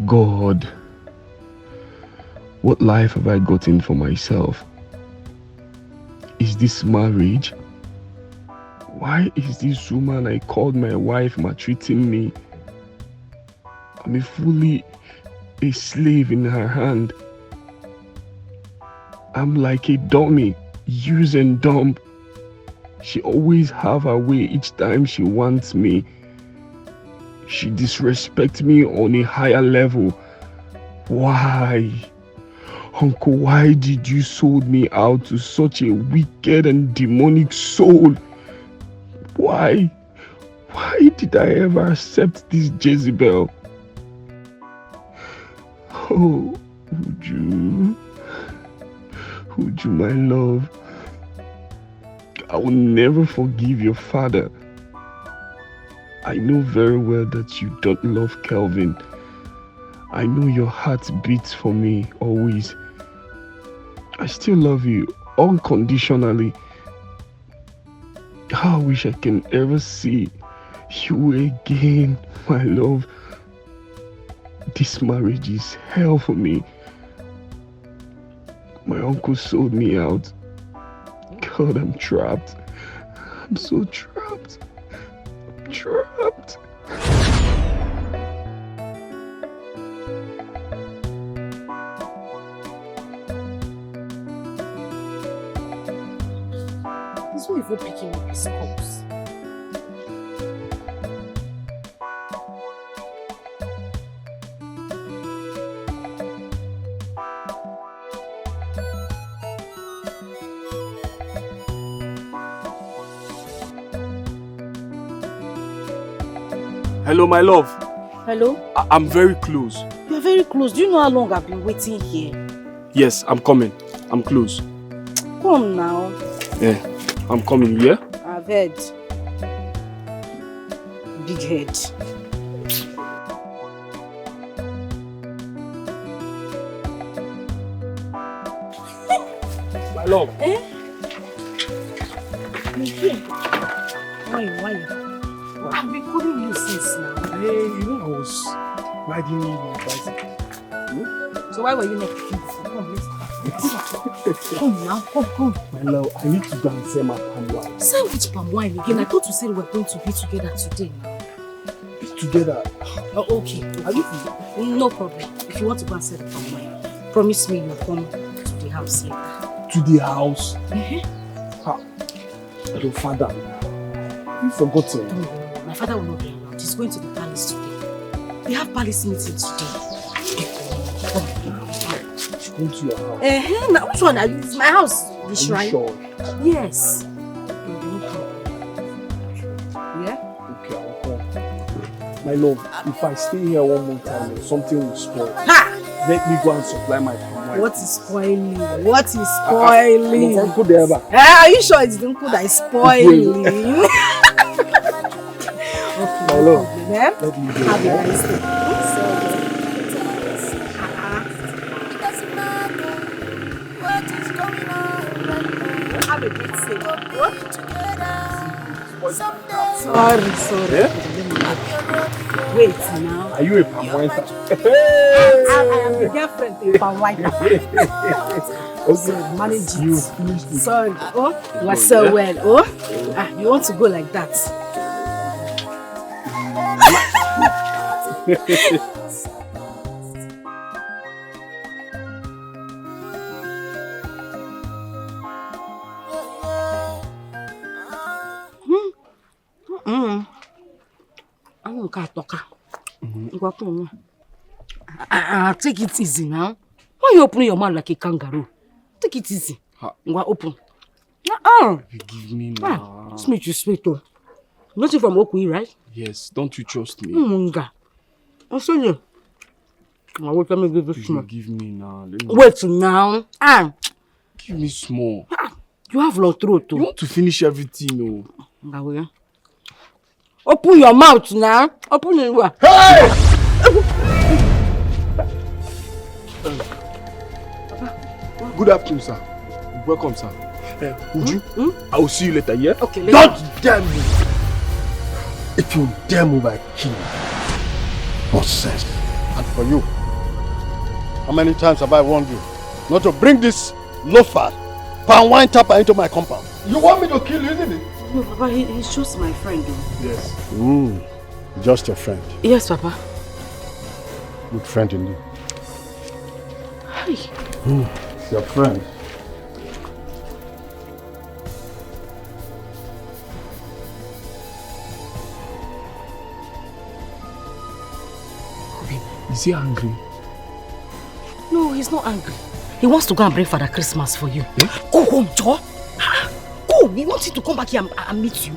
God, what life have I gotten for myself? Is this marriage? Why is this woman I called my wife maltreating me? I'm fully a slave in her hand. I'm like a dummy, use and dump. She always have her way each time she wants me. She disrespects me on a higher level. Why? Uncle, why did you sold me out to such a wicked and demonic soul? Why? Why did I ever accept this Jezebel? Oh, Uju, my love. I will never forgive your father. I know very well that you don't love Kelvin. I know your heart beats for me always. I still love you unconditionally. I wish I can ever see you again, my love. This marriage is hell for me. My uncle sold me out. God, I'm trapped. I'm so trapped. I'm trapped. He's not even picking up his calls. Hello, my love. Hello? I'm very close. You're very close. Do you know how long I've been waiting here? Yes, I'm coming. I'm close. Come now. Yeah, I'm coming, yeah? I've heard. Big head. My love. Eh? Why? I've been calling you since now. Hey, you know I was riding my bicycle. So why were you not picking before? Come, let's Come now, come. My love, I need to go and sell my palm wine. Sell which palm wine again? I thought you said we were going to be together today now. Be together? Oh, okay. No problem. If you want to go and sell the palm wine, promise me you'll come to the house later. To the house? Your father. You forgotten. No, my father will not be around. He's going to the palace today. They have palace meeting today. Go to your house. Now which one are you? It's my house. The shrine. You sure? Yes. No problem. Yeah? Okay, I'll come. My love, if I stay here one more time, something will spoil. Ha! Let me go and supply my palm wine. What is spoiling? What is spoiling? Are you sure it's the uncle that is spoiling? Okay, my love, let me go. Have a nice day. Have a good day. Sorry. Yeah? Wait now. Are you a palm wine? I am the girlfriend of palm wine. Okay, manage it. You finished it. Sorry. Oh, you are so well. Oh, you want to go like that? Take it easy now. Why are you opening your mouth like a kangaroo? Take it easy. Open. Forgive me now. Sweet, oh. Nothing from Okui, right? Yes, don't you trust me? I'll show you. Let me give you small. Give me now. Wait now. Give me small. You have long throat too. You want to finish everything, no? Open your mouth now. Open it. Hey! Good afternoon, sir. Welcome, sir. Would you? I will see you later, yeah? Okay, later. Don't dare move! If you dare move, I kill you. Nonsense. And for you, How many times have I warned you not to bring this loafer, palm wine tapper into my compound? You want me to kill you, isn't it? No, Papa, he's just my friend. Yes. Just your friend. Yes, Papa. Good friend indeed. Hi. It's your friend. Is he angry? No, he's not angry. He wants to go and bring Father Christmas for you. Go home, Joe. Go. He wants you to come back here and meet you.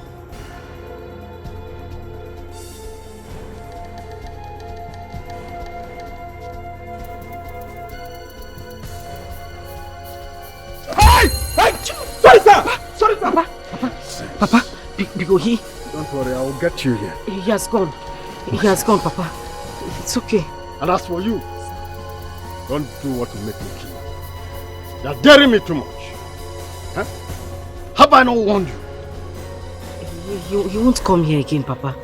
Hey! Sorry, sir! Sorry, sir! Papa, because he Don't worry, I will get you here. has gone. He has gone, Papa. It's okay. And as for you, don't do what will make me kill you. You're daring me too much. Huh? Have I not warned you? He won't come here again, Papa.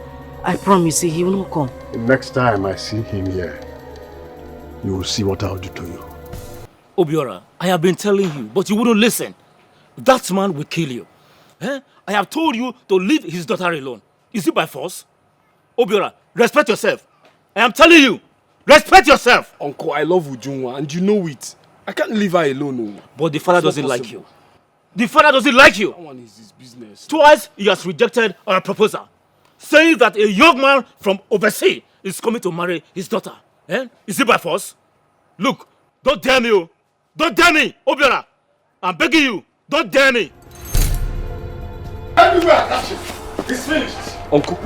I promise you, he will not come. The next time I see him here, you will see what I'll do to you. Obiora, I have been telling you, but you wouldn't listen. That man will kill you. Eh? I have told you to leave his daughter alone. Is it by force? Obiora, respect yourself. I am telling you, respect yourself. Uncle, I love Ujunwa and you know it. I can't leave her alone. No. But the father doesn't like you. The father doesn't like you. That one is his business. Twice he has rejected our proposal, saying that a young man from overseas is coming to marry his daughter. Eh? Is it by force? Look, don't dare me. Oh. Don't dare me, Obiora. I'm begging you, don't dare me. Anywhere I catch him, it's finished. Uncle,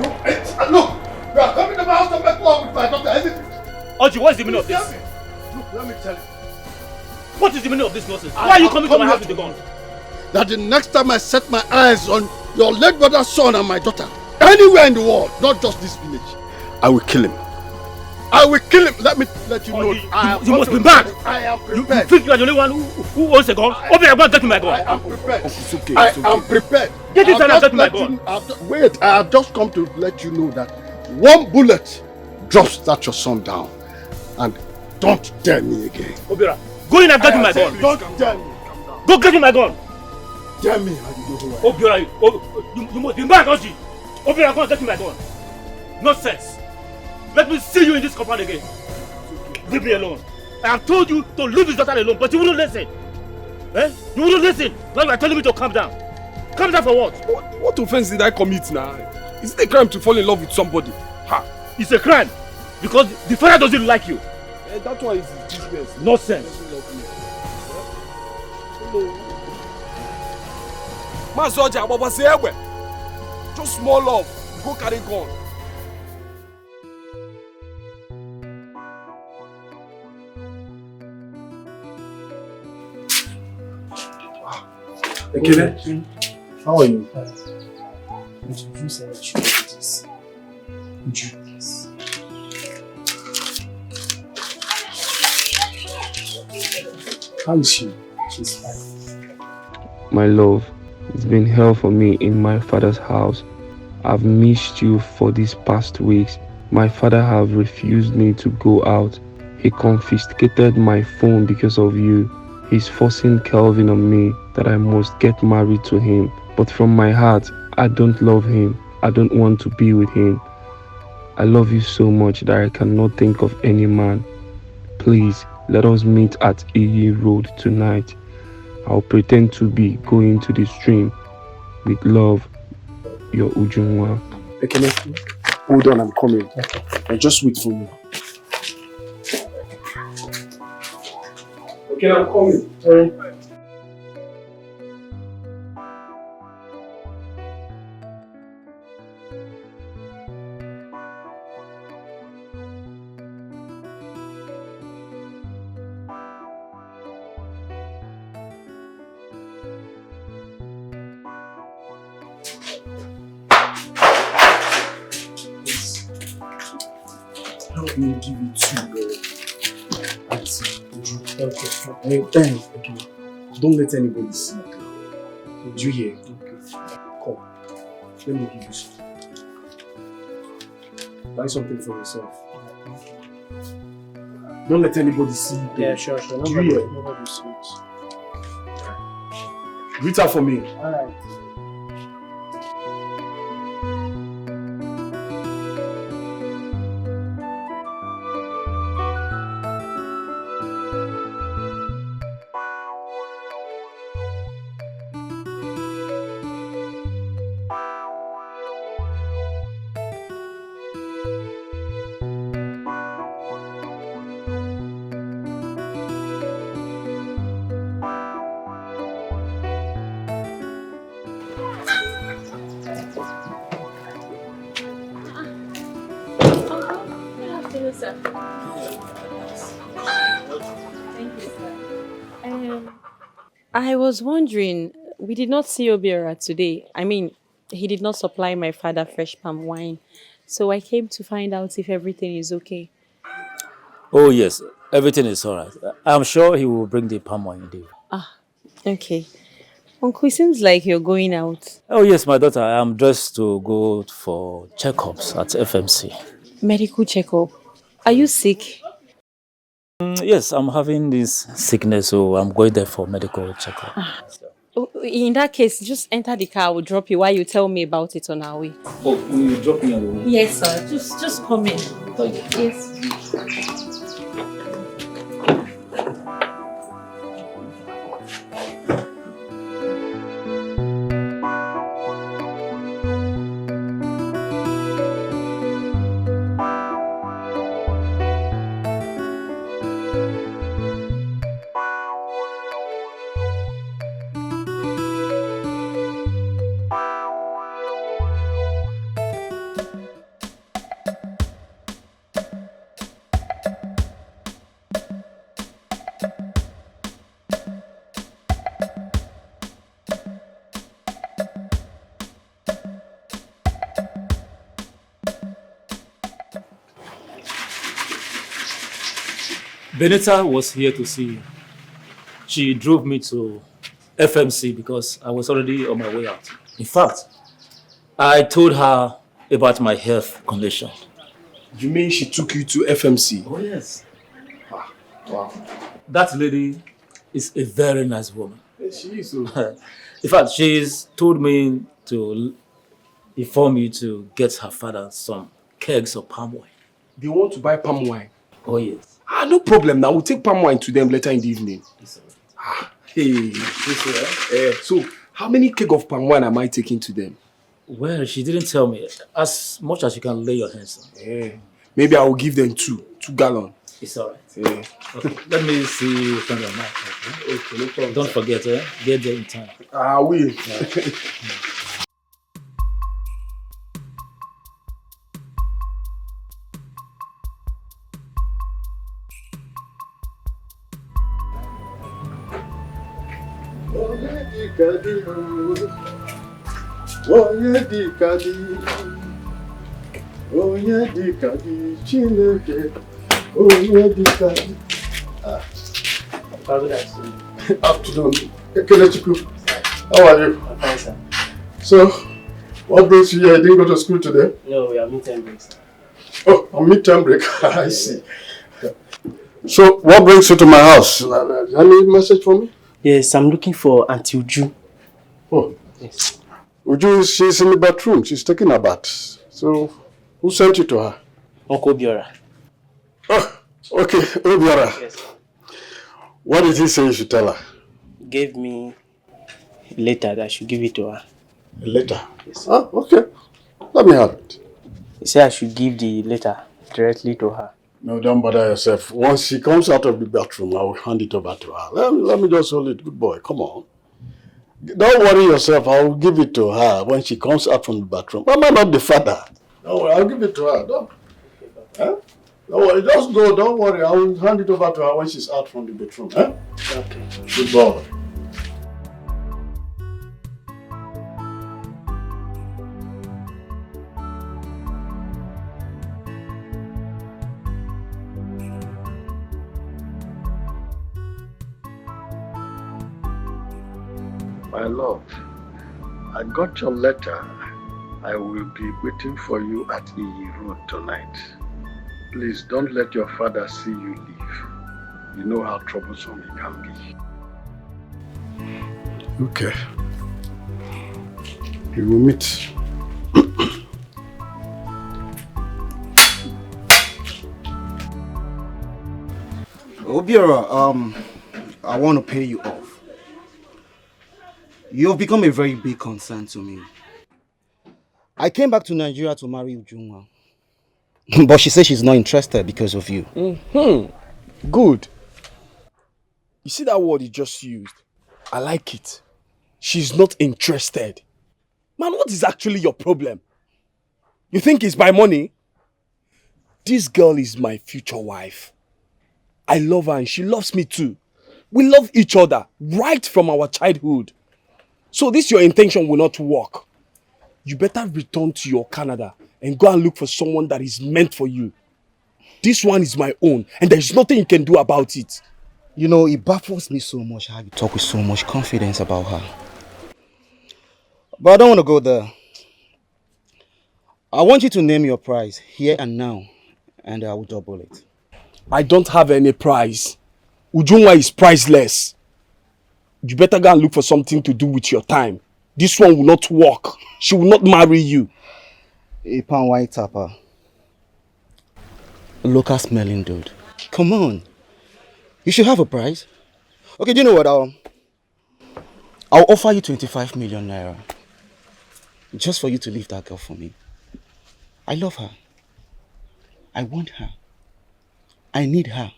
Look, you are coming to my house to make love with my daughter, isn't it? Oji, what is the meaning of this? Look, let me tell you. What is the meaning of this nonsense? Why are you coming to my house with a gun? That the next time I set my eyes on your late brother's son and my daughter, anywhere in the world, not just this village, I will kill him. I will kill him. Let me let you know. You must be mad. I am You prepared. think you are the only one who owns a gun? Open your gun, take my I gun. am prepared. it's okay. I It's okay. am prepared. Get inside and I've take my just gun. let you- Wait, I have just come to let you know that one bullet drops that your son down. And don't dare me again. Obiora, go in and get my gun. Don't dare me. Go get my gun. Dare me. How you know who I am? Obiora, you must be mad, Oji. Obiora, go and get my gun. Nonsense. Let me see you in this compound again. Leave me alone. I have told you to leave his daughter alone, but you wouldn't listen. Eh? You wouldn't listen. Now you are telling me to calm down. Calm down for what? What offense did I commit now? Is it a crime to fall in love with somebody? Ha! It's a crime because the father doesn't like you. That one is his business. Nonsense. Mazoja, Baba say ewe. Just small love. Go carry gun. Ekene, how are you? Introduce her to this. Yes. How is she? She's fine. My love, it's been hell for me in my father's house. I've missed you for these past weeks. My father have refused me to go out. He confiscated my phone because of you. He's forcing Kelvin on me that I must get married to him. But from my heart, I don't love him. I don't want to be with him. I love you so much that I cannot think of any man. Please, let us meet at EE Road tonight. I'll pretend to be going to the stream. With love, your Ujunwa. Ekene, hold on, I'm coming. Just wait for me. Okay, I'm coming. Help me give you $2. Okay. Don't let anybody see. Did you hear? Come. Let me give you something. Buy something for yourself. Don't let anybody see you. Yeah, sure. Do you hear? Nobody see it. Greet her for me. Alright. I was wondering, we did not see Obiora today. I mean, he did not supply my father fresh palm wine. So I came to find out if everything is okay. Oh, yes, everything is all right. I'm sure he will bring the palm wine day. Ah, okay. Uncle, it seems like you're going out. Oh, yes, my daughter. I'm dressed to go for checkups at FMC. Medical checkup. Are you sick? Yes, I'm having this sickness, so I'm going there for medical checkup. Oh, in that case, just enter the car. I will drop you while you tell me about it on our way. Oh, you drop me on the way? Yes, sir. Just come in. Thank you. Yes. Benita was here to see you. She drove me to FMC because I was already on my way out. In fact, I told her about my health condition. You mean she took you to FMC? Oh, yes. Wow. That lady is a very nice woman. Yes, she is. In fact, she's told me to inform you to get her father some kegs of palm wine. They want to buy palm wine? Oh, yes. No problem. Now we'll take palm wine to them later in the evening. Hey. So, how many keg of palm wine am I taking to them? Well, she didn't tell me. As much as you can lay your hands on. Maybe I will give them 2 gallons. It's all right. Okay. Let me see from your mouth. Okay, no problem. Don't forget, get there in time. I will. Afternoon. How are you? I'm fine, sir. So, what brings you here? You didn't go to school today? No, we are midterm break, sir. Oh, a midterm break. I see. So, what brings you to my house? Any message for me? Yes, I'm looking for Auntie Uju. Oh. Yes. Uju, she's in the bathroom. She's taking a bath. So, who sent you to her? Uncle Obiora. Oh, okay. Obiora. Yes. What did he say you should tell her? He gave me a letter that I should give it to her. A letter? Yes. Oh, okay. Let me have it. He said I should give the letter directly to her. No, don't bother yourself. Once she comes out of the bathroom, I will hand it over to her. Let me just hold it. Good boy, come on. Don't worry yourself. I will give it to her when she comes out from the bathroom. Am I not the father? Don't worry, I'll give it to her. Don't worry, just go. Don't worry. I will hand it over to her when she's out from the bathroom. Okay. Good boy. My love, I got your letter. I will be waiting for you at EE Road tonight. Please don't let your father see you leave. You know how troublesome he can be. Okay. We will meet. Obiora, I want to pay you off. You've become a very big concern to me. I came back to Nigeria to marry Ujunwa. But she says she's not interested because of you. Good. You see that word you just used? I like it. She's not interested. Man, what is actually your problem? You think it's my money? This girl is my future wife. I love her and she loves me too. We love each other right from our childhood. So this your intention will not work. You better return to your Canada and go and look for someone that is meant for you. This one is my own and there's nothing you can do about it. You know, it baffles me so much how you talk with so much confidence about her. But I don't want to go there. I want you to name your price here and now, and I will double it. I don't have any price. Ujunwa is priceless. You better go and look for something to do with your time. This one will not work. She will not marry you. A pan white tapper. A local smelling dude. Come on. You should have a price. Okay, do you know what? I'll offer you 25 million naira. Just for you to leave that girl for me. I love her. I want her. I need her.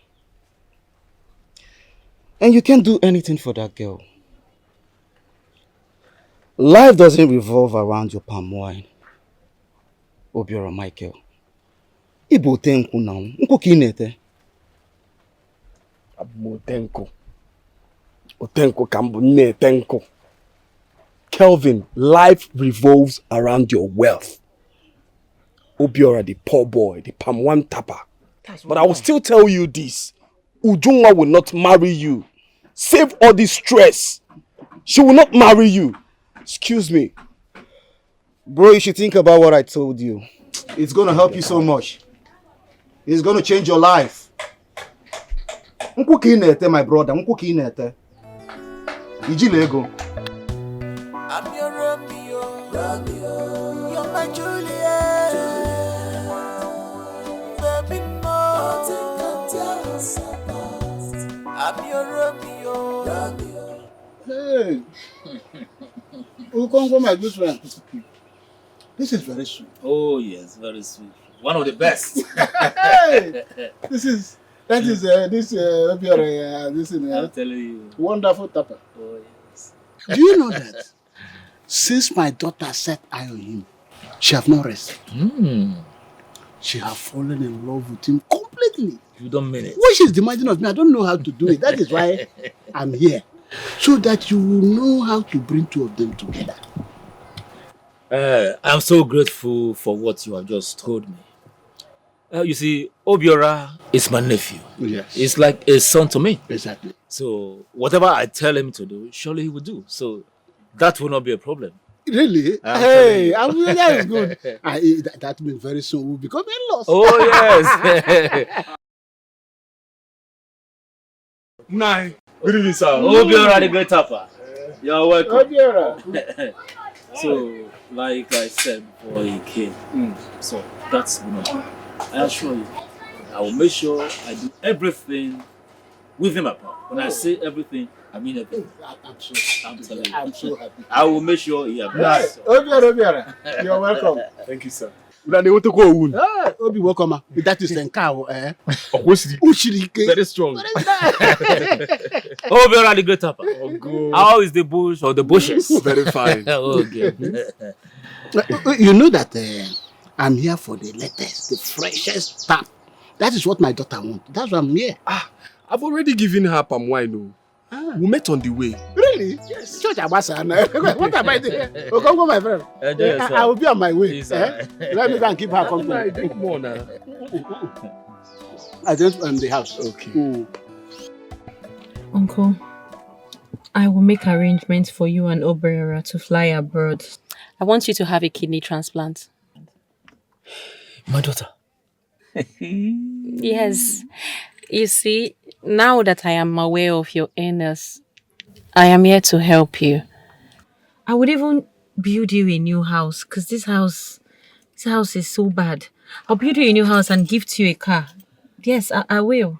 And you can't do anything for that girl. Life doesn't revolve around your palm wine. Obiora Michael. Ibo tenku now. Nko kinete. Abumotenko. Otenko kambu ne tenko. Kelvin, life revolves around your wealth. Obiora, the poor boy, the palm one tapper. But I will still tell you this. Ujunwa will not marry you. Save all this stress. She will not marry you. Excuse me. Bro, you should think about what I told you. It's going to help you so much. It's going to change your life. Nko kinete, my brother. Nko kinete. Iji lego. I'm your Romeo, Romeo. You're my Juliet, baby more. I'm your Romeo, Romeo. Hey, Ukongo, my good friend. This is very sweet. Oh yes, very sweet. One of the best. Hey, this is I'm telling you. Wonderful tapper. Oh yes. Do you know that since my daughter set eye on him, she have not rested. She have fallen in love with him completely. You don't mean it. What she's demanding of me, I don't know how to do it. That is why I'm here. So that you will know how to bring two of them together. I'm so grateful for what you have just told me. You see, Obiora is my nephew. Yes. It's like a son to me. Exactly. So whatever I tell him to do, surely he will do. So that will not be a problem. Really? Hey, that is good. That means very soon we'll become in-laws. Oh, yes. Nine. Good evening, sir. Obiora the great tapper. You're welcome. Obiora. So, like I said before he came, so that's good. I assure you, I will make sure I do everything with him apart. When I say everything, I mean everything. I'm telling you. I'm so happy. I will make sure he applies. Obiora, you're welcome. Thank you, sir. Obi, welcome. That is Nkao, eh? Ushirike. Very strong. Obiora the great tapper. Oh, good. How is the bush or the bushes? Very fine. Okay. You know that I'm here for the latest, the freshest stuff. That is what my daughter wants. That's why I'm here. I've already given her palm wine. We met on the way. Really? Yes. Church Abasa. What am I doing? Oh, come, my friend. I will be on my way. Let me go and keep her company. Drink more now. I just in the house. Okay. Uncle, I will make arrangements for you and Obiora to fly abroad. I want you to have a kidney transplant. My daughter, Yes. You see, now that I am aware of your illness, I am here to help you. I would even build you a new house because this house is so bad. I'll build you a new house and gift you a car. Yes, I will.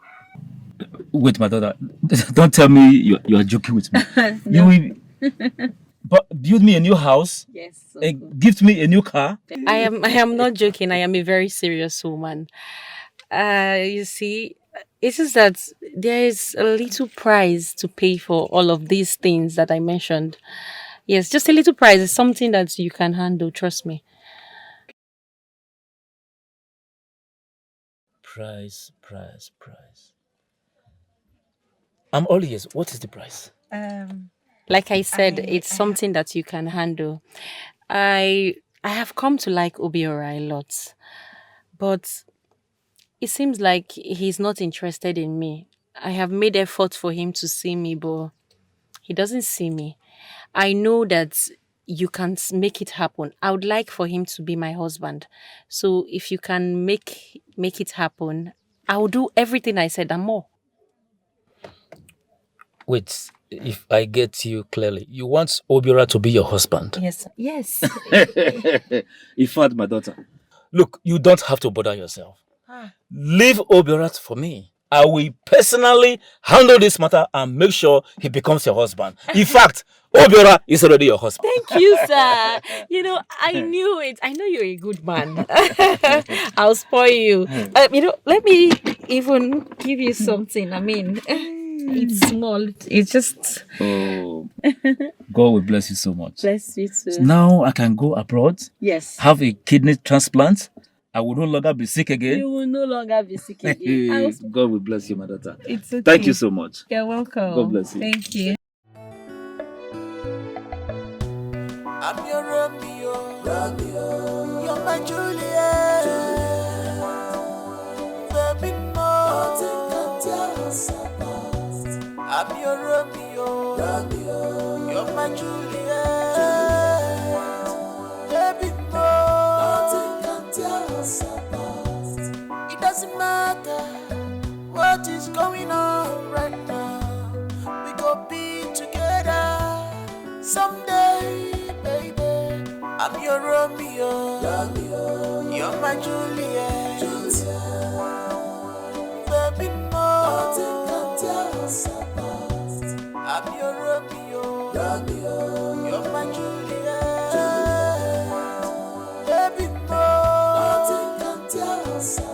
Wait, my daughter. Don't tell me you are joking with me. No. You will build me a new house? Yes. And gift me a new car? I am not joking. I am a very serious woman. You see, it's just that there is a little price to pay for all of these things that I mentioned. Yes, just a little price is something that you can handle, trust me. Price. I'm all ears. What is the price? Like I said, it's something that you can handle. I have come to like Obiora a lot, but it seems like he's not interested in me. I have made effort for him to see me, but he doesn't see me. I know that you can make it happen. I would like for him to be my husband. So if you can make it happen, I will do everything I said and more. Wait, if I get you clearly, you want Obiora to be your husband? Yes. Yes. In fact, my daughter, look, you don't have to bother yourself. Leave Obiora for me. I will personally handle this matter and make sure he becomes your husband. In fact, Obiora is already your husband. Thank you, sir. I knew it. I know you're a good man. I'll spoil you. Let me even give you something. I mean, it's small. It's just... Oh, God will bless you so much. Bless you too. Now I can go abroad. Yes. Have a kidney transplant. I will no longer be sick again. You will no longer be sick again. God will bless you, my daughter. It's okay. Thank you so much. You're welcome. God bless you. Thank you. I'm your Romeo, you're my Juliet. Baby, nothing can tear us apart. I'm your Romeo, you're my Juliet. Baby, nothing can tear us apart. It doesn't matter what is going on right now. We go be together someday. I'm your Romeo, you're my Juliet. Baby, nothing can tear us apart. I'm your Romeo, you're my Juliet. Baby, nothing can tear us apart.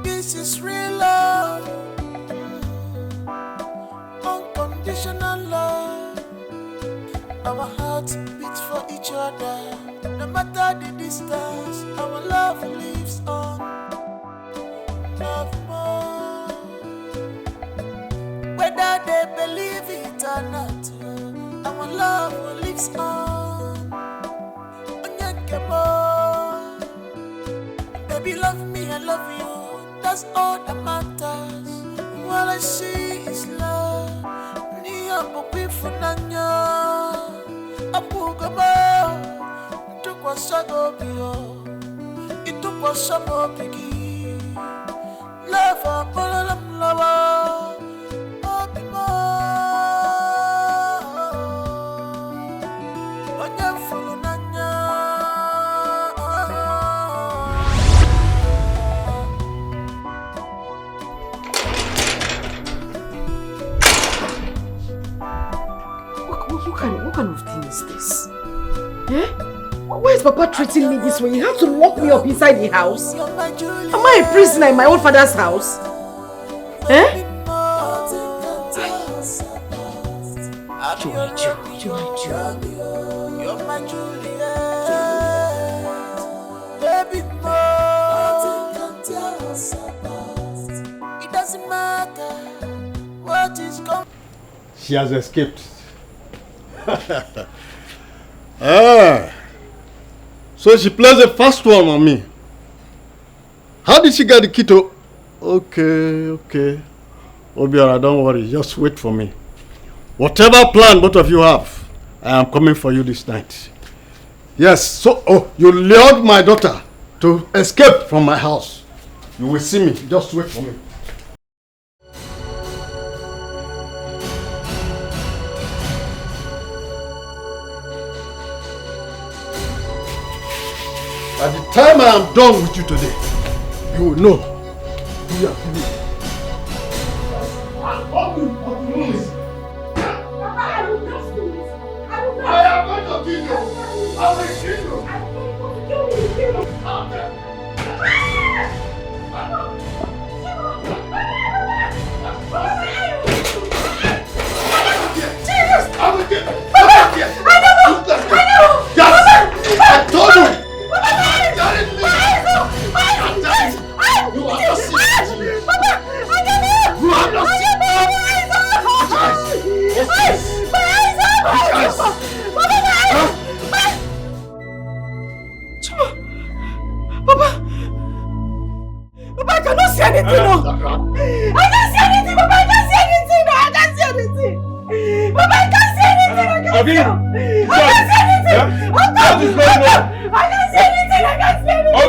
This is real love, unconditional love. Our hearts beat for each other. No matter the distance, our love lives on. Love more. Whether they believe it or not, our love lives on. Onyekemo. Baby, love me, I love you. That's all that matters. All I see is love. Niambo bifunanya, apugamo. Itukwa sagobio, itukwa samopigi. Love apololam lava, opimo. Wanyafulunanya. What kind of thing is this? Eh? Why is Papa treating me this way? You have to lock me up inside the house? Am I a prisoner in my own father's house? Eh? Joy. You're my Juliet. Baby, nothing can tear us apart. It doesn't matter what is going. She has escaped. So she plays the first one on me. How did she get the key to? Okay. Obiora, don't worry. Just wait for me. Whatever plan both of you have, I am coming for you this night. Yes, so, you lured my daughter to escape from my house. You will see me. Just wait for me. By the time I am done with you today, you will know who you are feeling. I am going to kill you. I will kill you. I will kill you. I told you. You are not serious. You are not Papa, I cannot see anything. I can't see anything, Papa. I can't see anything. I can't see anything. Papa, I can't see anything. I can't see anything. I can't see anything. I can't see anything. I can't see anything.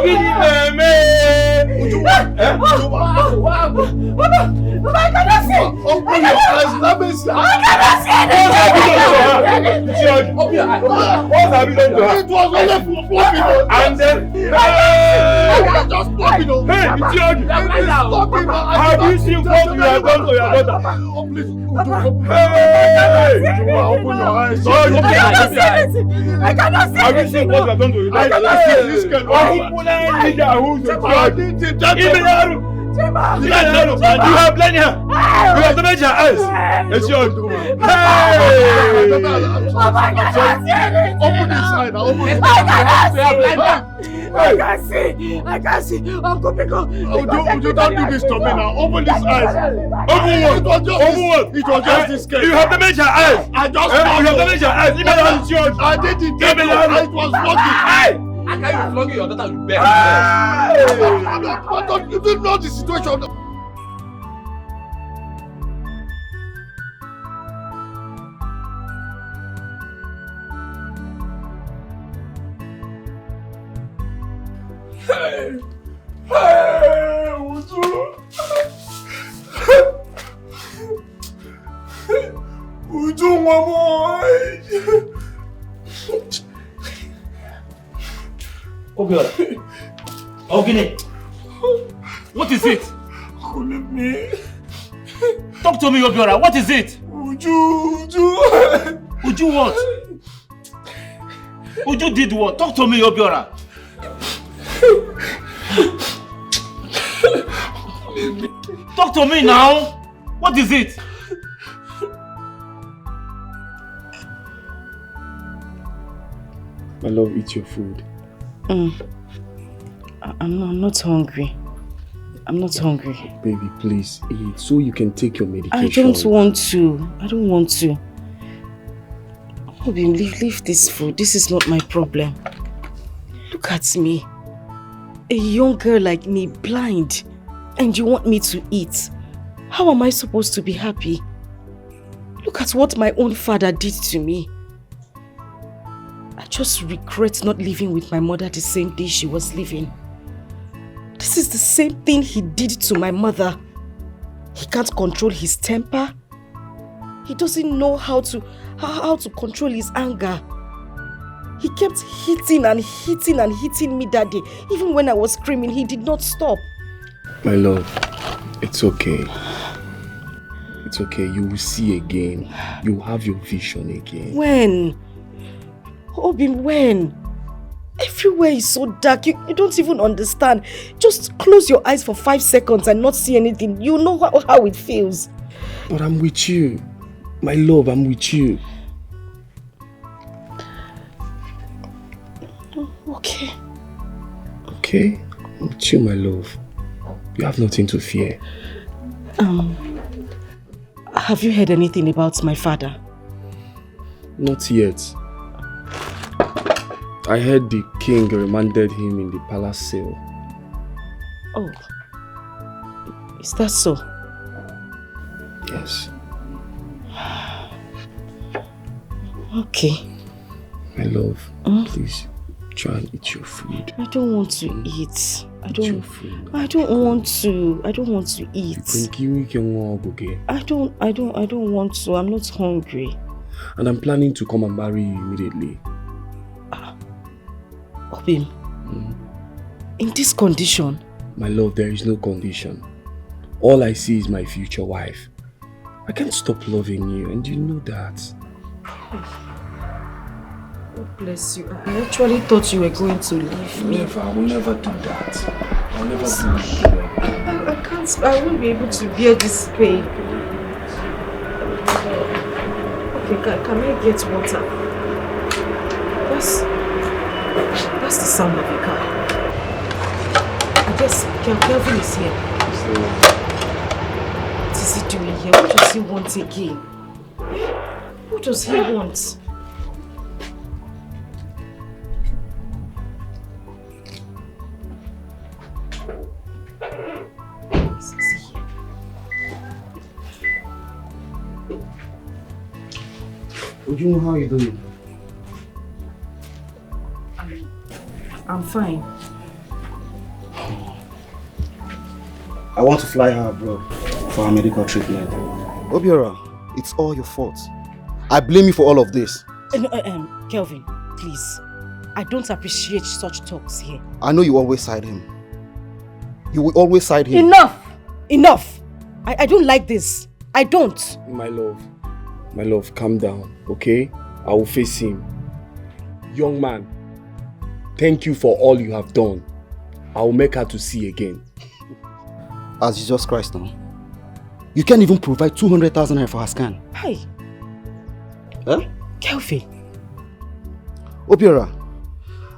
Papa, I cannot see. Open your eyes. Let me see. I cannot see anything. What have you done to her? It was only for 4 minutes. And then, I just stop it. hey, have you seen what you have done to your daughter? Oh, please. Hey! Open your eyes. I cannot see. Have you seen what you have done to your daughter? I cannot see this kind You have blinded her. You have damaged her eyes. It's yours. Hey! I cannot see anything. Open this side. Open I can't see. I can't see. Uncle Pico. You don't do this to me now. Open these eyes. Open what? It was just this case. You have damaged her eyes. I just you have damaged her eyes. It's yours. I did it. It was flogging. How can you flog your daughter with bare? You didn't know the situation. Hey, Uju, mama. Obiora. Ogini. What is it? Leave me. Talk to me, Obiora. What is it? Uju. Uju what? Uju did what? Talk to me, Obiora. Talk to me now. What is it? My love, eat your food. I'm not hungry. I'm not hungry. Baby, please eat so you can take your medication. I don't want to. Obi, leave this food. This is not my problem. Look at me. A young girl like me, blind, and you want me to eat. How am I supposed to be happy? Look at what my own father did to me. I just regret not living with my mother the same day she was leaving. This is the same thing he did to my mother. He can't control his temper. He doesn't know how to control his anger. He kept hitting me that day. Even when I was screaming, he did not stop. My love, it's okay. It's okay. You will see again. You will have your vision again. When? Obi, when? Everywhere is so dark. You don't even understand. Just close your eyes for 5 seconds and not see anything. You know how it feels. But I'm with you. My love, I'm with you. Okay. Okay? I'm with you, my love. You have nothing to fear. Have you heard anything about my father? Not yet. I heard the king remanded him in the palace cell. Oh. Is that so? Yes. Okay. My love, please try and eat your food. I don't want to eat. I don't want to. I don't want to eat. I don't want to. I'm not hungry. And I'm planning to come and marry you immediately. Obim, in this condition? My love, there is no condition. All I see is my future wife. I can't stop loving you, and you know that. God bless you. I actually thought you were going to leave me. I will never do that. I'll never do that. I can't. I won't be able to bear this pain. Okay, can I get water? That's the sound of a car. I guess Kelvin is here. What is he doing here? What does he want again? What does he want? Ujunwa, how are you doing? I'm fine. I want to fly her abroad for her medical treatment. Obiora, it's all your fault. I blame you for all of this. Kelvin, please. I don't appreciate such talks here. I know you always side him. You will always side him. Enough! Enough! I don't like this. I don't. My love, calm down, okay? I will face him. Young man, thank you for all you have done. I will make her to see again. As Jesus Christ now. You can't even provide 200,000 naira for her scan. Hi. Huh? Kelvin. Obiora,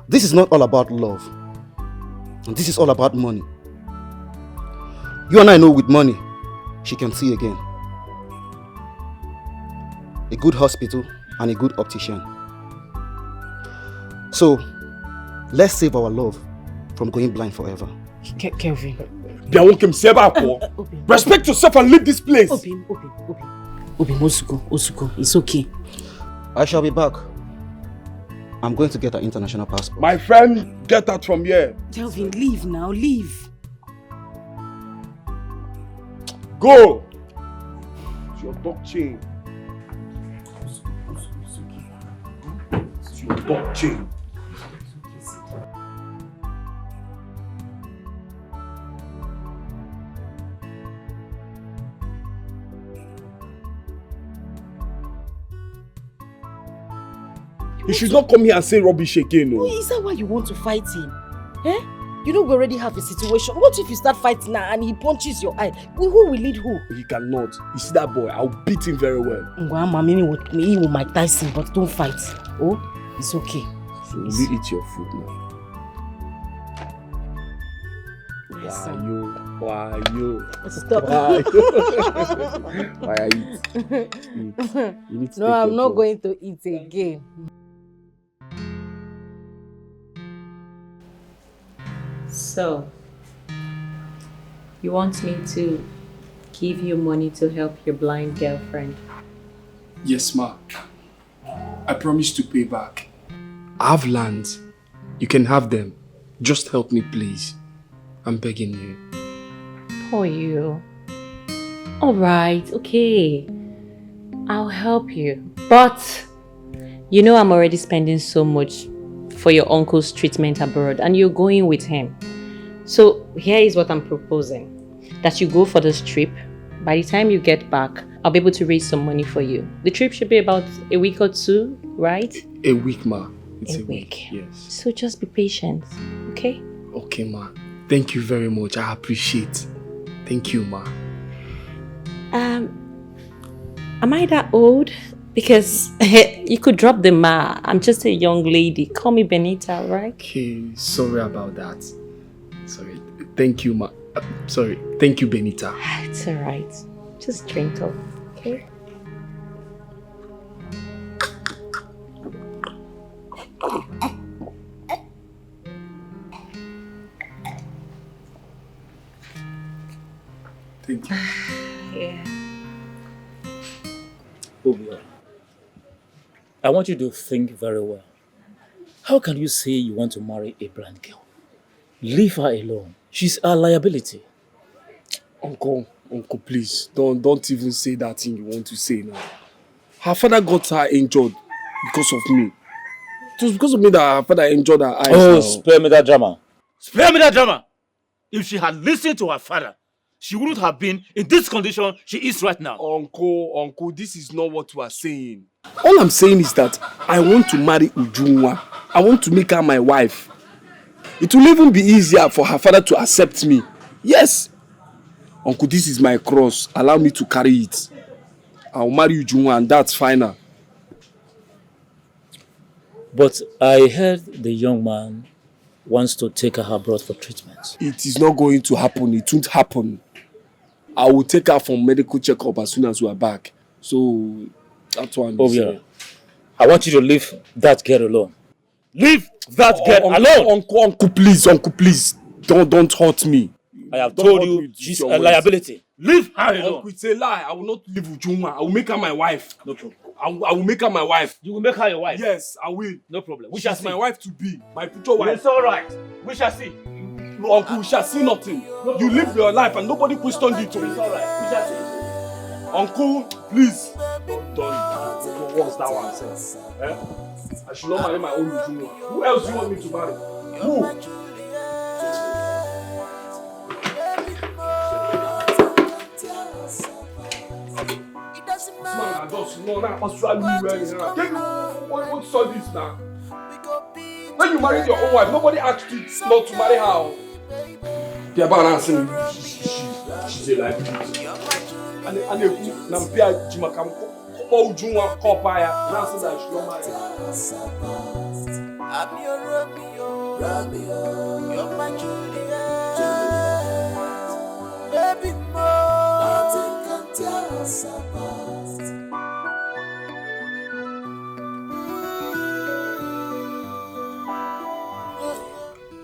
this is not all about love. And this is all about money. You and I know with money, she can see again. A good hospital and a good optician. So, let's save our love from going blind forever. Kelvin. Respect yourself and leave this place. Obim, Osuko, it's okay. I shall be back. I'm going to get an international passport. My friend, get out from here. Kelvin, leave now, leave. Go! It's your dog chain. It's your dog chain. You should not come here and say rubbish again. No. Is that why you want to fight him? Eh? You know we already have a situation. What if you start fighting now and he punches your eye? Who will lead who? He cannot. You see that boy? I'll beat him very well. Me with Mike Tyson, but don't fight. Oh, it's okay. So will you eat your food now? Yes, Why you? Stop. Why eat? You need to no, I'm not going to eat again. So, you want me to give you money to help your blind girlfriend? Yes, ma. I promise to pay back. I have lands. You can have them. Just help me, please. I'm begging you. Poor you. Alright, okay. I'll help you. But, you know I'm already spending so much for your uncle's treatment abroad and you're going with him. So here is what I'm proposing. That you go for this trip. By the time you get back, I'll be able to raise some money for you. The trip should be about a week or two, right? A week, ma. It's a week. Yes. So just be patient, okay? Okay, ma. Thank you very much. I appreciate. Thank you, ma. Am I that old? Because you could drop the ma. I'm just a young lady. Call me Benita, right? Okay, sorry about that. Sorry. Thank you, ma. Sorry. Thank you, Benita. It's alright. Just drink up, okay? Thank you. Yeah. Obi, I want you to think very well. How can you say you want to marry a blind girl? Leave her alone. She's a liability. Uncle, please, don't even say that thing you want to say now. Her father got her injured because of me. It was because of me that her father injured her eyes. Oh, now. spare me that drama. Spare me that drama! If she had listened to her father, she wouldn't have been in this condition she is right now. Uncle, this is not what we are saying. All I'm saying is that I want to marry Ujunwa. I want to make her my wife. It will even be easier for her father to accept me. Yes. Uncle, this is my cross. Allow me to carry it. I'll marry Ujunwa and that's final. But I heard the young man wants to take her abroad for treatment. It is not going to happen. It won't happen. I will take her for medical checkup as soon as we are back. So, that's what I'm saying. I want you to leave that girl alone. Leave that girl alone! Uncle, please. Don't hurt me. I have told you she's a liability. Leave her alone. Uncle, it's a lie. I will not live with Juma. I will make her my wife. No problem. I will make her my wife. You will make her your wife? Yes, I will. No problem. We shall see. My wife to be. My future wife. It's alright. We shall see. No, Uncle, we shall see nothing. No, you live your life and nobody questioned you to. It's alright. We shall see. Uncle, please. Don't. What's that one says? I should not marry my own Juma. Who else do you want me to marry? Who? What saw this now? When you married your own wife, nobody asked you not to marry her. The about answering she's a liability. And Nampia Jimakam Ojuma Kopaya, Nancy that she don't marry. I'm your Romeo, you're my Juliet, baby more, nothing can tear us apart.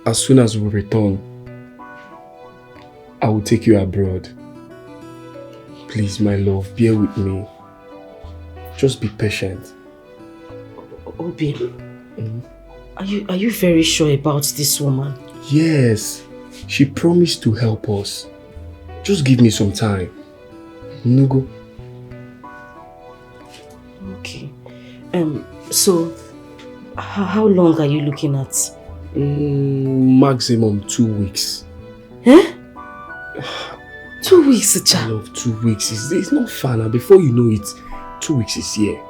As soon as we return, I will take you abroad. Please, my love, bear with me. Just be patient. Obi, are you very sure about this woman? Yes, she promised to help us. Just give me some time. Nugo. Okay. So, how long are you looking at? Maximum 2 weeks. Eh? 2 weeks, child. I love 2 weeks. It's not fun. And before you know it, 2 weeks is here.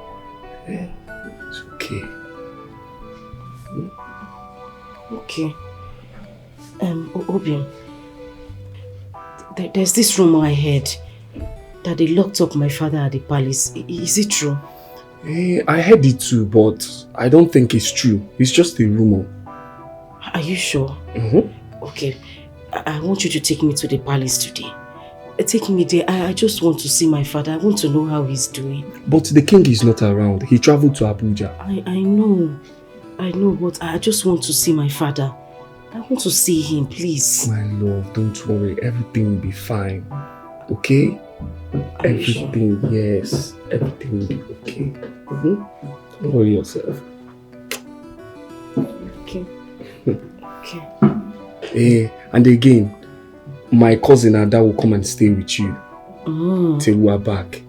It's okay. Okay. Obi, there's this rumor I heard that they locked up my father at the palace. Is it true? I heard it too, but I don't think it's true. It's just a rumor. Are you sure? Okay. I want you to take me to the palace today. Take me there. I just want to see my father. I want to know how he's doing. But the king is not around. He traveled to Abuja. I know, but I just want to see my father. I want to see him, please. My love, don't worry. Everything will be fine. Okay? Everything, sure? Yes. Everything will be okay. Don't worry yourself. Okay. Okay. And again, my cousin Ada will come and stay with you till we are back.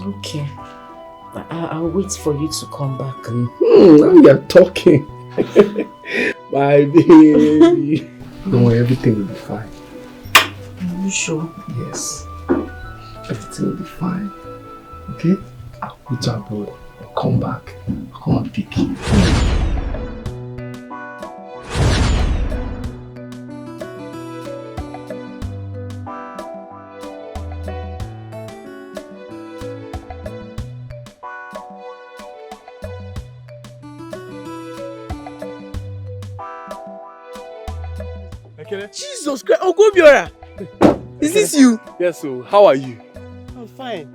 Okay. I'll wait for you to come back. Now you're talking. My baby. Don't worry, everything will be fine. Are you sure? Yes. Everything will be fine. Okay? I'll go to abroad. I'll come back. I'll come and pick you. Jesus Christ, Uncle Biora! Is this you? Yes, so how are you? I'm fine.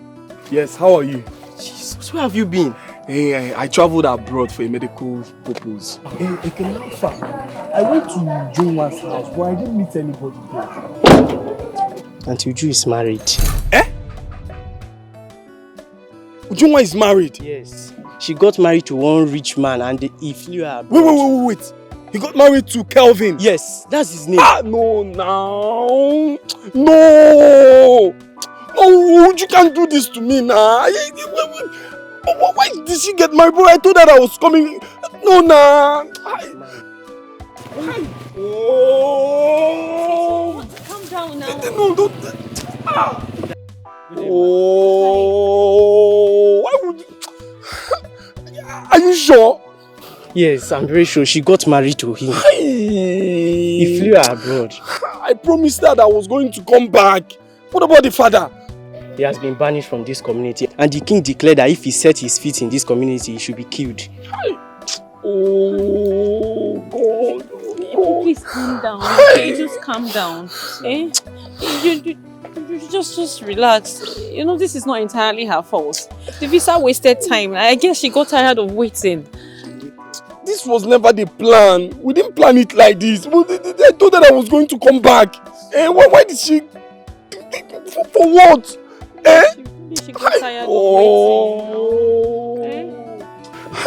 Yes, how are you? Jesus, where have you been? Hey, I traveled abroad for a medical purpose. Hey, I went to Joma's house, but I didn't meet anybody there. Auntie Uju is married. Eh? Ujunwa is married? Yes. She got married to one rich man and he flew her abroad. Wait. He got married to Kelvin? Yes, that's his name. No, now. No! Oh, you can't do this to me now. Why did she get married, bro? I told her I was coming. No, nah. Oh. Calm down now. No, don't. Oh. Why would you? Are you sure? Yes, I'm very sure. She got married to him. He flew her abroad. I promised her that I was going to come back. What about the father? He has been banished from this community, and the king declared that if he set his feet in this community, he should be killed. Oh God! Please calm down. Okay, just calm down. Eh? You just relax. You know this is not entirely her fault. The visa wasted time. I guess she got tired of waiting. This was never the plan. We didn't plan it like this. I told her I was going to come back. Why did she? For what? She got tired of waiting.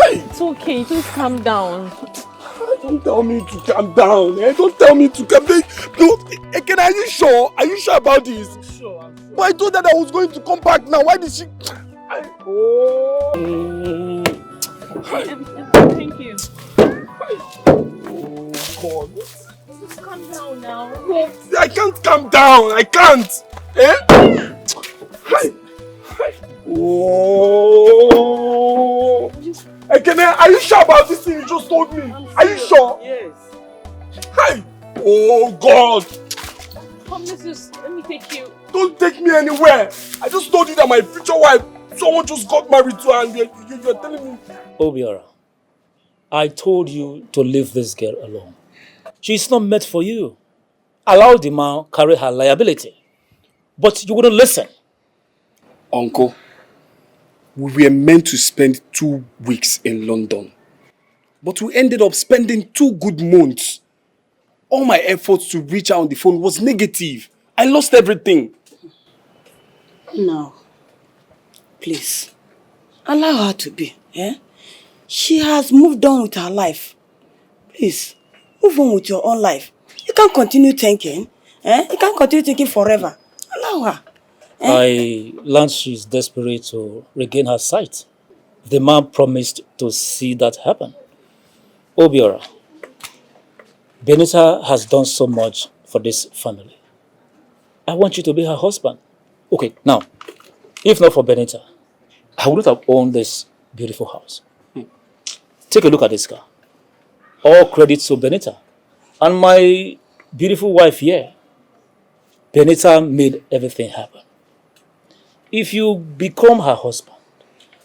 It's okay, just calm down. Don't tell me to calm down. Don't tell me to calm down. Again, are you sure? Are you sure about this? I'm sure. But I told her that I was going to come back now. Why did she? Thank you. Oh God. Just calm down now. No, I can't calm down. I can't. Oh. Again, are you sure about this thing you just told me? Are you sure? Yes. Hey. Oh God. Come, let me take you. Don't take me anywhere. I just told you that my future wife, someone just got married to her and you're telling me. Obiora, I told you to leave this girl alone. She's not meant for you. Allow the man carry her liability. But you wouldn't listen. Uncle, we were meant to spend 2 weeks in London. But we ended up spending 2 good months. All my efforts to reach her on the phone was negative. I lost everything. No. Please. Allow her to be. She has moved on with her life. Please. Move on with your own life. You can't continue thinking. You can't continue thinking forever. Allow her. I learned she's desperate to regain her sight. The man promised to see that happen. Obiora, Benita has done so much for this family. I want you to be her husband. Okay, now, if not for Benita, I wouldn't have owned this beautiful house. Take a look at this car. All credit to Benita. And my beautiful wife here. Benita made everything happen. If you become her husband,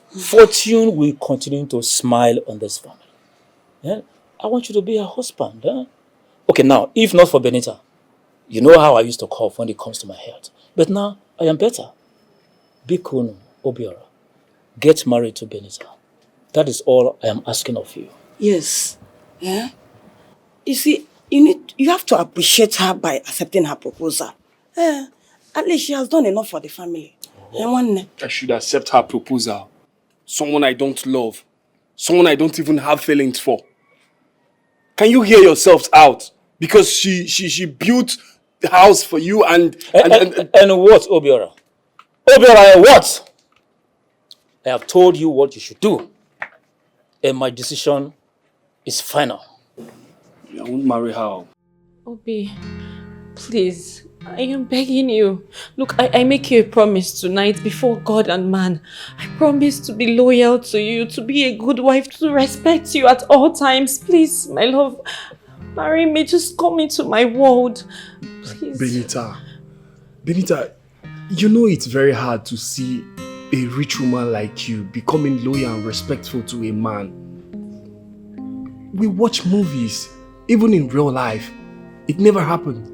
fortune will continue to smile on this family. I want you to be her husband. Okay, now, if not for Benita, you know how I used to cough when it comes to my health. But now, I am better. Bikunu, Obiora, get married to Benita. That is all I am asking of you. Yes. You see, you have to appreciate her by accepting her proposal. At least she has done enough for the family. I should accept her proposal. Someone I don't love. Someone I don't even have feelings for. Can you hear yourselves out? Because she built the house for you and what, Obiora? Obiora, what? I have told you what you should do. And my decision is final. I won't marry her. Obi, please, I am begging you. Look, I make you a promise tonight before God and man. I promise to be loyal to you, to be a good wife, to respect you at all times. Please, my love, marry me. Just come into my world. Please. Benita, you know it's very hard to see a rich woman like you becoming loyal and respectful to a man. We watch movies, even in real life. It never happened.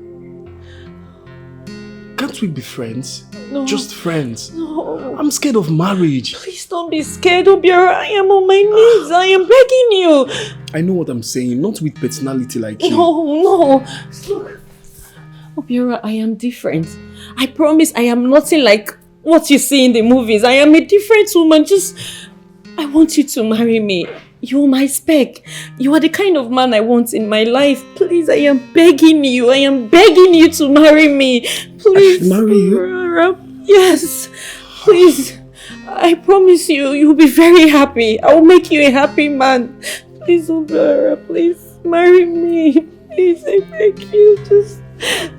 Can't we be friends? No. Just friends. No. I'm scared of marriage. Please don't be scared, Obiora. I am on my knees. I am begging you. I know what I'm saying, not with personality like you. No. Look, Obiora, I am different. I promise I am nothing like what you see in the movies. I am a different woman. I want you to marry me. You are my spec. You are the kind of man I want in my life. Please, I am begging you. I am begging you to marry me. Please. Marry you? Yes. Please. I promise you, you'll be very happy. I will make you a happy man. Please, Obiora, please marry me. Please, I beg you.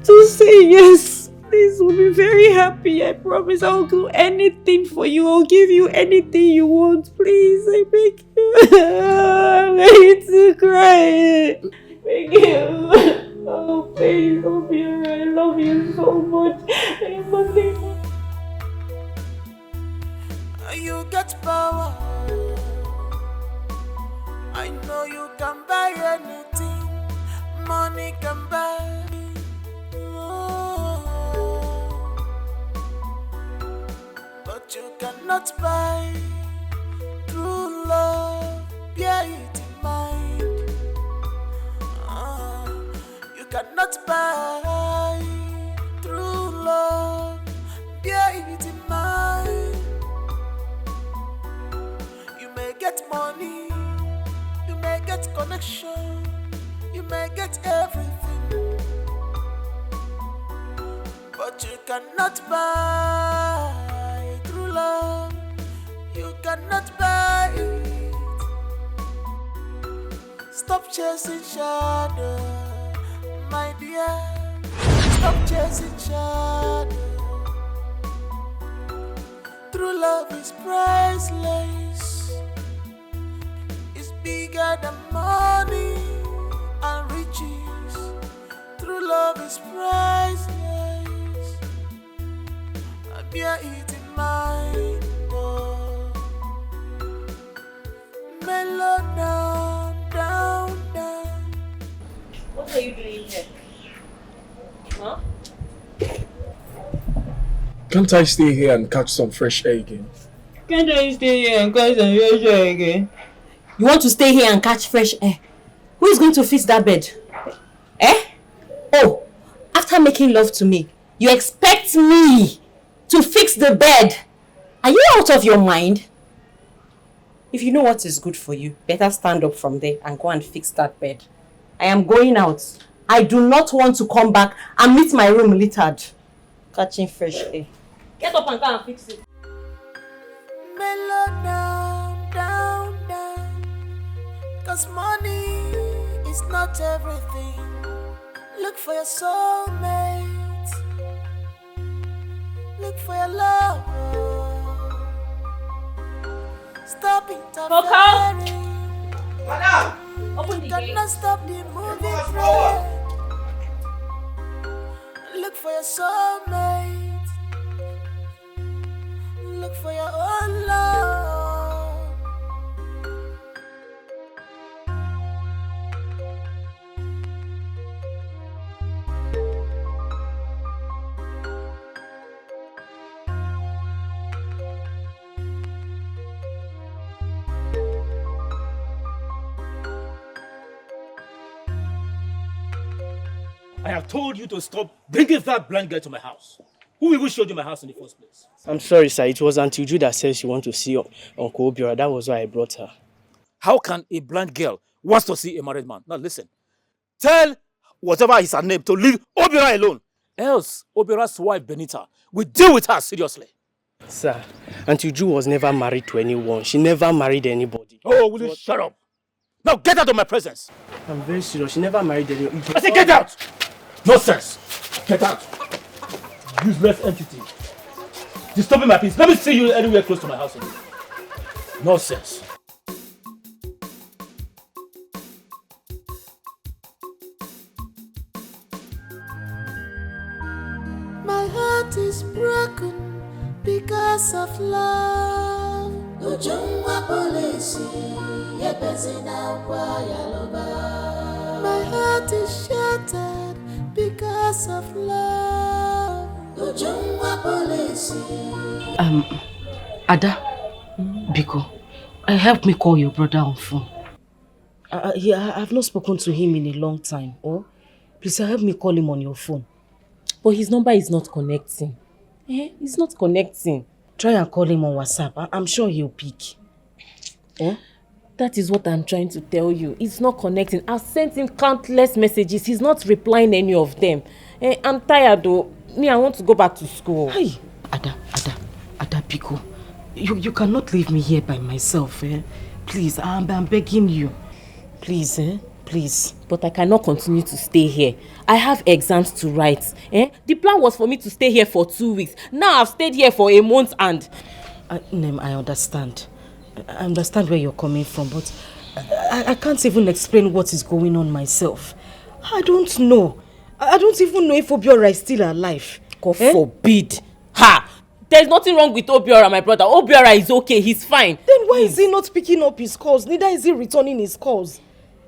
Just say yes. Please, we'll be very happy. I promise I will do anything for you. I'll give you anything you want. Please, I beg you. I'm ready to cry. Beg you. Oh, please, Obiora, I love you so much. You get power. I know you can buy anything. Money can buy. But you cannot buy true love. Yeah, it in mind. You cannot buy true love. Yeah, it in mind. You may get money, you may get connection, you may get everything, but you cannot buy true love. You cannot buy it. Stop chasing shadow, my dear. Stop chasing shadow. True love is priceless. It's bigger than money and riches. True love is priceless. And bear it in mind. Mellow down, down, down. What are you doing here? Huh? Can't I stay here and catch some fresh air again? Can't I stay here and catch some fresh air again? You want to stay here and catch fresh air? Who is going to fix that bed? Eh? Oh, after making love to me, you expect me to fix the bed? Are you out of your mind? If you know what is good for you, better stand up from there and go and fix that bed. I am going out. I do not want to come back and meet my room littered. Catching fresh air. Get up and go and fix it. Mellow down, down, down. Cause money is not everything. Look for your soulmate. Look for your love. Stop interfering. Open the You gate. cannot stop the moving train. Look for your soulmate. Look for your own love. I have told you to stop bringing that blind girl to my house. Who even showed you my house in the first place? I'm sorry, sir. It was Auntie Ju that said she wanted to see Uncle Obiora. That was why I brought her. How can a blind girl wants to see a married man? Now listen. Tell whatever is her name to leave Obiora alone. Else, Obiora's wife Benita will deal with her seriously. Sir, Auntie Ju was never married to anyone. She never married anybody. Oh, will you shut up? Now get out of my presence. I'm very serious. She never married anyone. I said get out! Nonsense! Get out! Useless entity. Disturbing my peace. Let me see you anywhere close to my house again. Nonsense. My heart is broken because of love. Ujungwa polisi, yepesina kwa yaloba. My heart is shattered because of love. Ujungwa polisi. Ada, Biko, help me call your brother on phone. I've not spoken to him in a long time. Oh, please help me call him on your phone. But his number is not connecting. He's not connecting. Try and call him on WhatsApp. I'm sure he'll pick. That is what I'm trying to tell you. He's not connecting. I've sent him countless messages. He's not replying any of them. I'm tired though. Me, I want to go back to school. Hey, Ada Pico. You cannot leave me here by myself, Please, I'm begging you. Please, Please. But I cannot continue to stay here. I have exams to write. The plan was for me to stay here for 2 weeks. Now I've stayed here for a month and... Nem, I understand. I understand where you're coming from, but I can't even explain what is going on myself. I don't know. I don't even know if Obiora is still alive. God forbid. Ha! There's nothing wrong with Obiora, my brother. Obiora is okay. He's fine. Then why is he not picking up his calls? Neither is he returning his calls.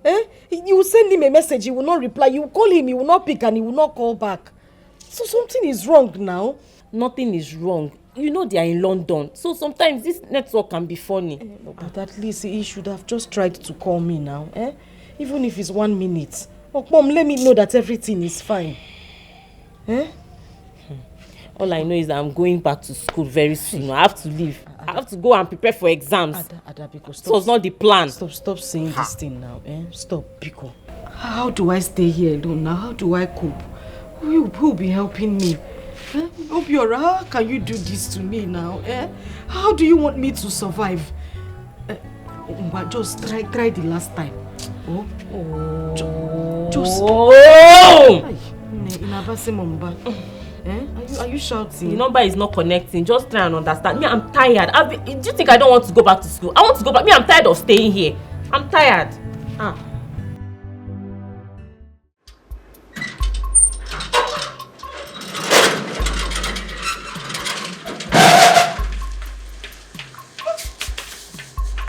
You will send him a message, he will not reply. You will call him, he will not pick and he will not call back. So something is wrong now. Nothing is wrong. You know they are in London. So sometimes this network can be funny. But at least he should have just tried to call me now. Even if it's 1 minute. Oh, Mom, let me know that everything is fine. All I know is that I'm going back to school very soon. I have to leave. I have to go and prepare for exams. Ada, Biko, stop. So it's not the plan. Stop saying this thing now. Stop, Biko. How do I stay here alone now? How do I cope? Who will be helping me? Obiora, how can you do this to me now? How do you want me to survive? But just try the last time. Just. Are you shouting? The number is not connecting. Just try and understand. Me, I'm tired. Do you think I don't want to go back to school? I want to go back. Me, I'm tired of staying here. I'm tired.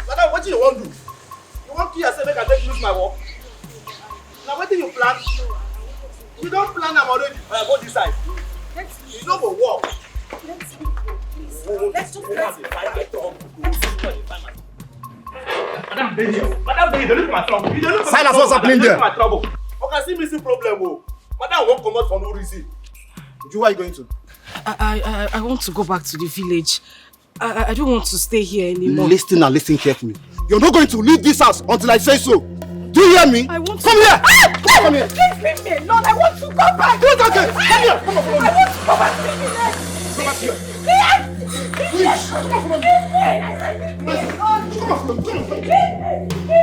Madam, what do you want to do? You want to yourself make I take lose my work? Now what do you plan? You don't plan I'm already. Go this side. You don't go walk. Let's just Madam Benny, don't look my trouble. Silas, what's happening there? Okay, see me see problem. Madam won't come out for no reason. Where are you going to? I want to go back to the village. I don't want to stay here anymore. Listen and listen carefully. You're not going to leave this house until I say so. Do you hear me? I want to... Come here! Come here! Please leave me alone. I want to go back. Come here! Come on, I want to go back. Leave me alone. Come back here. Leave me alone.